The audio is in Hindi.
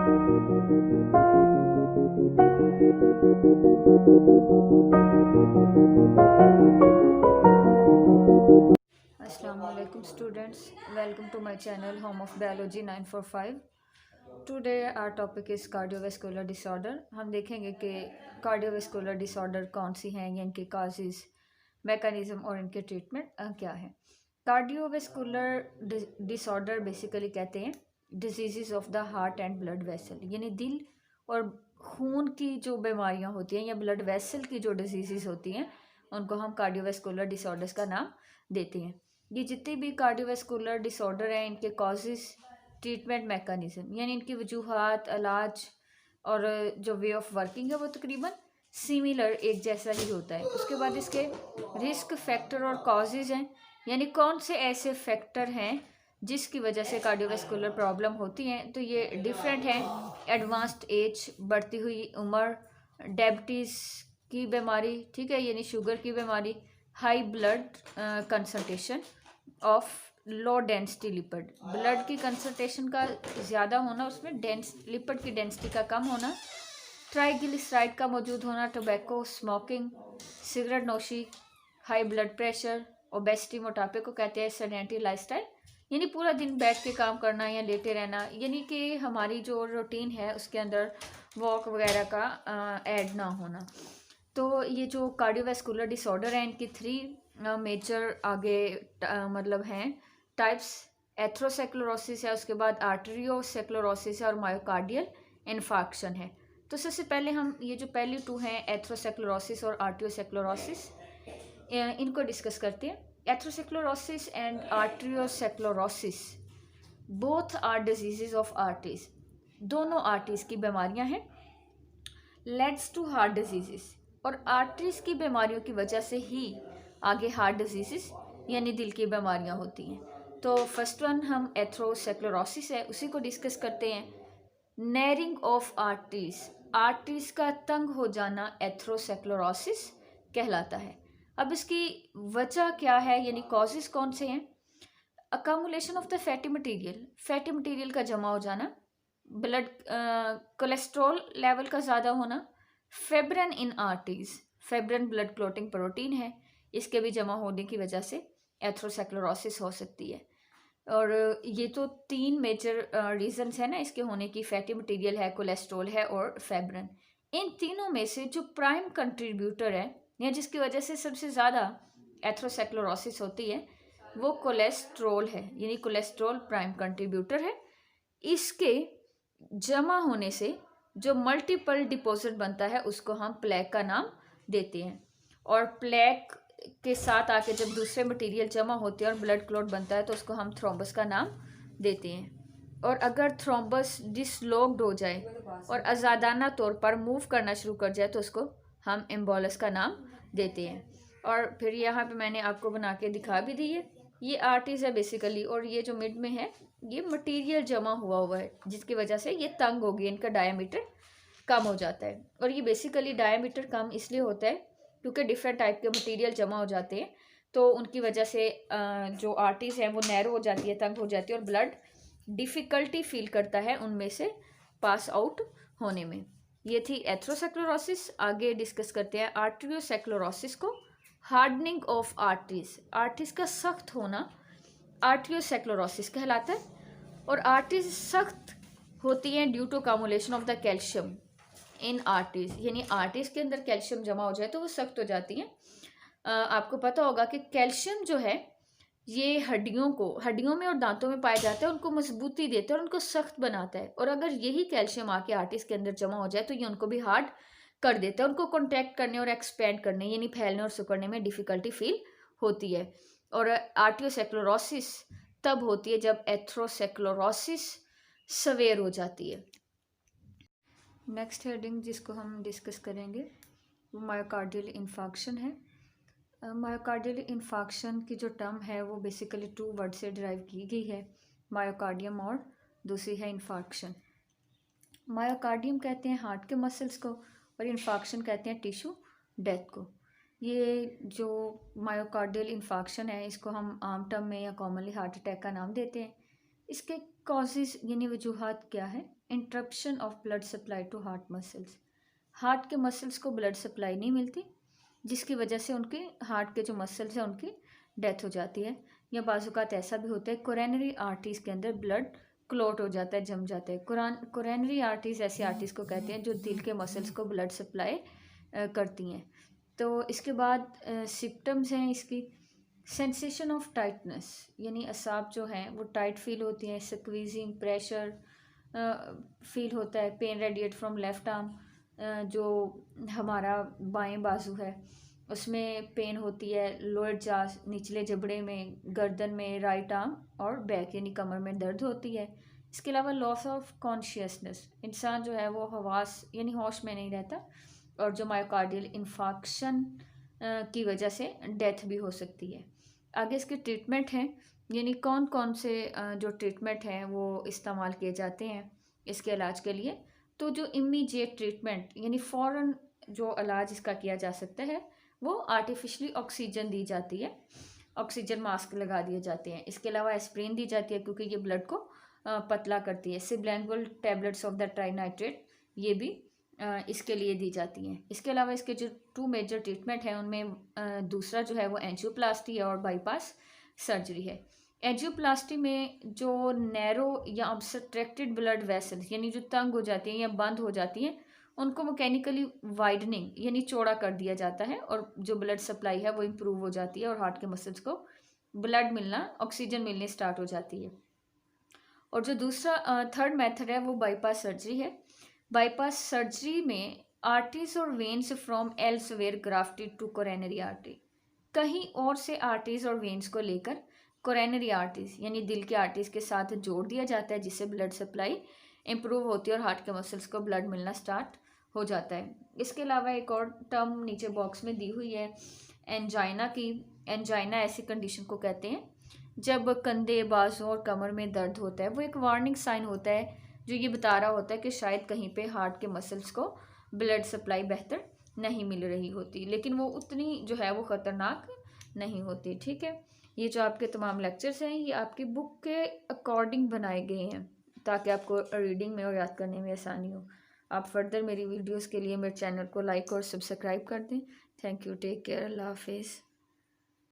Assalamualaikum students, welcome to my channel Home of Biology 945. Today our topic is cardiovascular disorder. हम देखेंगे कि cardiovascular disorder कौन सी हैं, या इनके causes, mechanism और इनके treatment क्या है। cardiovascular disorder बेसिकली कहते हैं diseases of the heart and blood vessel, यानी दिल और खून की जो बीमारियां होती हैं या ब्लड वेसल की जो डिजीज़ होती हैं उनको हम कार्डियोवैस्कुलर डिसऑर्डर्स का नाम देते हैं। ये जितने भी कार्डियोवैस्कुलर डिसऑर्डर हैं इनके कॉजेज़, ट्रीटमेंट मैकेनिज़्म यानी इनकी वजूहात, इलाज और जो वे ऑफ वर्किंग है वो तकरीबन सिमिलर एक जैसा ही होता है। उसके बाद इसके रिस्क फैक्टर और कॉजेज़ हैं, यानी कौन से ऐसे फैक्टर हैं जिसकी वजह से कार्डियोवैस्कुलर प्रॉब्लम होती हैं। तो ये डिफरेंट हैं। एडवांस्ड एज, बढ़ती हुई उम्र, डायबिटीज़ की बीमारी, ठीक है, यानी शुगर की बीमारी, high blood concentration of low density lipid, blood की कंसंट्रेशन का ज़्यादा होना, उसमें लिपिड की डेंसिटी का कम होना, ट्राइग्लिसराइड का मौजूद होना, टोबैको, स्मोकिंग, सिगरेट नोशी, हाई ब्लड प्रेशर, ओबेसिटी, मोटापे को कहते हैं, सेडेंटरी लाइफस्टाइल यानी पूरा दिन बैठ के काम करना या लेटे रहना, यानी कि हमारी जो रूटीन है उसके अंदर वॉक वगैरह का ऐड ना होना। तो ये जो कार्डियोवैस्कुलर डिसऑर्डर है इनकी 3 मेजर आगे मतलब हैं टाइप्स। एथ्रोसेक्लोरोसिस है, उसके बाद आर्टेरियोसेक्लोरोसिस है और मायोकार्डियल इन्फार्क्शन है। तो सबसे पहले हम ये जो पहली 2 हैं एथ्रोसेक्लोरोसिस और आर्टेरियोसेक्लोरोसिस, इनको डिस्कस करते हैं। Atherosclerosis and arteriosclerosis both are diseases of arteries, दोनों आर्टरीज की बीमारियां हैं। लेड्स टू हार्ट डिजीजेस, और आर्टरीज की बीमारियों की वजह से ही आगे हार्ट डिजीजेस यानी दिल की बीमारियां होती हैं। तो फर्स्ट वन हम एथ्रोसेक्लोरोसिस है उसी को डिस्कस करते हैं। नैरिंग ऑफ आर्टरीज, आर्टरीज का तंग हो जाना एथ्रोसेक्लोरोसिस कहलाता है। अब इसकी वजह क्या है, यानी कॉजेज कौन से हैं। Accumulation of the fatty material, fatty material का जमा हो जाना, ब्लड कोलेस्ट्रॉल लेवल का ज़्यादा होना, fibrin in arteries, fibrin blood clotting protein है, इसके भी जमा होने की वजह से एथ्रोसेक्लोरोसिस हो सकती है। और ये तो 3 मेजर रीजंस है ना इसके होने की, फैटी मटेरियल है, कोलेस्ट्रॉल है और फेब्रिन। इन तीनों में से जो प्राइम कंट्रीब्यूटर है या जिसकी वजह से सबसे ज़्यादा एथ्रोसेक्लोरोसिस होती है वो कोलेस्ट्रॉल है, यानी कोलेस्ट्रॉल प्राइम कंट्रीब्यूटर है। इसके जमा होने से जो मल्टीपल डिपॉजिट बनता है उसको हम प्लेक का नाम देते हैं। और प्लेक के साथ आके जब दूसरे मटेरियल जमा होते हैं और ब्लड क्लॉट बनता है तो उसको हम थ्रोम्बस का नाम देते हैं। और अगर थ्रोम्बस डिसलॉक्ड हो जाए और आज़ादाना तौर पर मूव करना शुरू कर जाए तो उसको हम एम्बोलस का नाम देते हैं। और फिर यहाँ पे मैंने आपको बना के दिखा भी दी है, ये आर्टरीज है बेसिकली, और ये जो मिड में है ये मटेरियल जमा हुआ है जिसकी वजह से ये तंग हो गई, इनका डायमीटर कम हो जाता है। और ये बेसिकली डायमीटर कम इसलिए होता है क्योंकि डिफरेंट टाइप के मटेरियल जमा हो जाते हैं, तो उनकी वजह से जो आर्टरीज हैं वो नैरो हो जाती है, तंग हो जाती है, और ब्लड डिफ़िकल्टी फील करता है उनमें से पास आउट होने में। ये थी एथ्रोसेक्लोरोसिस। आगे डिस्कस करते हैं आर्टेरियोसेक्लोरोसिस को। हार्डनिंग ऑफ आर्टरीज, आर्टरीज का सख्त होना आर्टेरियोसेक्लोरोसिस कहलाता है। और आर्टरीज सख्त होती हैं due to cumulation of the calcium in arteries, यानी आर्टरीज के अंदर कैल्शियम जमा हो जाए तो वो सख्त हो जाती हैं। आपको पता होगा कि कैल्शियम जो है ये हड्डियों में और दांतों में पाया जाता है, उनको मजबूती देता है और उनको सख्त बनाता है। और अगर यही कैल्शियम आके आर्टरीज के अंदर जमा हो जाए तो ये उनको भी हार्ड कर देता है, उनको कॉन्ट्रैक्ट करने और एक्सपेंड करने यानी फैलने और सिकुड़ने में डिफ़िकल्टी फील होती है। और आर्टेरियोसेक्लोरोसिस तब होती है जब एथ्रोसेक्लोरोसिस सवेयर हो जाती है। नेक्स्ट हेडिंग जिसको हम डिस्कस करेंगे वो मायोकार्डियल इन्फार्क्शन है। मायोकार्डियल इन्फार्क्शन की जो टर्म है वो बेसिकली 2 वर्ड से डिराइव की गई है, मायोकार्डियम और दूसरी है इन्फार्क्शन। मायोकार्डियम कहते हैं हार्ट के मसल्स को और इन्फार्क्शन कहते हैं टिश्यू डेथ को। ये जो मायोकार्डियल इन्फार्क्शन है इसको हम आम टर्म में या कॉमनली हार्ट अटैक का नाम देते हैं। इसके कॉजेज़ यानी वजूहात क्या है। Interruption of blood supply to heart muscles. Heart के मसल्स को ब्लड सप्लाई नहीं मिलती, जिसकी वजह से उनके हार्ट के जो मसल्स हैं उनकी डेथ हो जाती है। या बाज़-औक़ात ऐसा भी होता है कोरोनरी आर्टरीज़ के अंदर ब्लड क्लॉट हो जाता है, जम जाता है। कोरोनरी आर्टरीज़ ऐसी आर्टरीज़ को कहते हैं जो दिल के मसल्स को ब्लड सप्लाई करती हैं। तो इसके बाद सिम्पटम्स हैं इसकी, सेंसेशन ऑफ टाइटनेस, यानी असाब जो हैं वो टाइट फील होती हैं, स्क्वीजिंग, प्रेशर फील होता है, pain radiate from left arm, जो हमारा बाएं बाजू है उसमें पेन होती है, लोअर जा निचले जबड़े में, गर्दन में, राइट आर्म और बैक यानी कमर में दर्द होती है। इसके अलावा लॉस ऑफ कॉन्शियसनेस, इंसान जो है वो हवास यानी होश में नहीं रहता, और जो मायोकार्डियल इन्फाक्शन की वजह से डेथ भी हो सकती है। आगे इसके ट्रीटमेंट हैं, यानी कौन कौन से जो ट्रीटमेंट हैं वो इस्तेमाल किए जाते हैं इसके इलाज के लिए। तो जो इमीडिएट ट्रीटमेंट यानी फ़ौरन जो इलाज इसका किया जा सकता है वो आर्टिफिशली ऑक्सीजन दी जाती है, ऑक्सीजन मास्क लगा दिए जाते हैं। इसके अलावा एस्प्रिन दी जाती है क्योंकि ये ब्लड को पतला करती है। सिबलैंगुअल टैबलेट्स ऑफ द ट्राइनाइट्रेट ये भी इसके लिए दी जाती हैं। इसके अलावा इसके जो 2 मेजर ट्रीटमेंट हैं उनमें दूसरा जो है वो एंजियोप्लास्टी है और बाईपास सर्जरी है। एंजियोप्लास्टी में जो नैरो या ऑब्स्ट्रक्टेड ब्लड वेसल्स यानी जो तंग हो जाती हैं या बंद हो जाती हैं उनको मैकेनिकली वाइडनिंग यानी चौड़ा कर दिया जाता है, और जो ब्लड सप्लाई है वो इम्प्रूव हो जाती है और हार्ट के मसल्स को ब्लड मिलना, ऑक्सीजन मिलनी स्टार्ट हो जाती है। और जो दूसरा थर्ड मेथड है वो बाईपास सर्जरी है। बाईपास सर्जरी में आर्टरीज और veins from elsewhere grafted to coronary artery, कहीं और से आर्टरीज और वेन्स को लेकर कोरोनरी आर्टरीज यानी दिल के आर्टरीज के साथ जोड़ दिया जाता है, जिससे ब्लड सप्लाई इम्प्रूव होती है और हार्ट के मसल्स को ब्लड मिलना स्टार्ट हो जाता है। इसके अलावा एक और टर्म नीचे बॉक्स में दी हुई है एंजाइना की। एंजाइना ऐसी कंडीशन को कहते हैं जब कंधे, बाजू और कमर में दर्द होता है। वो एक वार्निंग साइन होता है जो ये बता रहा होता है कि शायद कहीं पे हार्ट के मसल्स को ब्लड सप्लाई बेहतर नहीं मिल रही होती, लेकिन वो उतनी जो है वो ख़तरनाक नहीं होती। ठीक है, ये जो आपके तमाम लेक्चर्स हैं ये आपकी बुक के अकॉर्डिंग बनाए गए हैं ताकि आपको रीडिंग में और याद करने में आसानी हो। आप फर्दर मेरी वीडियोस के लिए मेरे चैनल को लाइक और सब्सक्राइब कर दें। थैंक यू, टेक केयर, अल्लाह हाफिज़।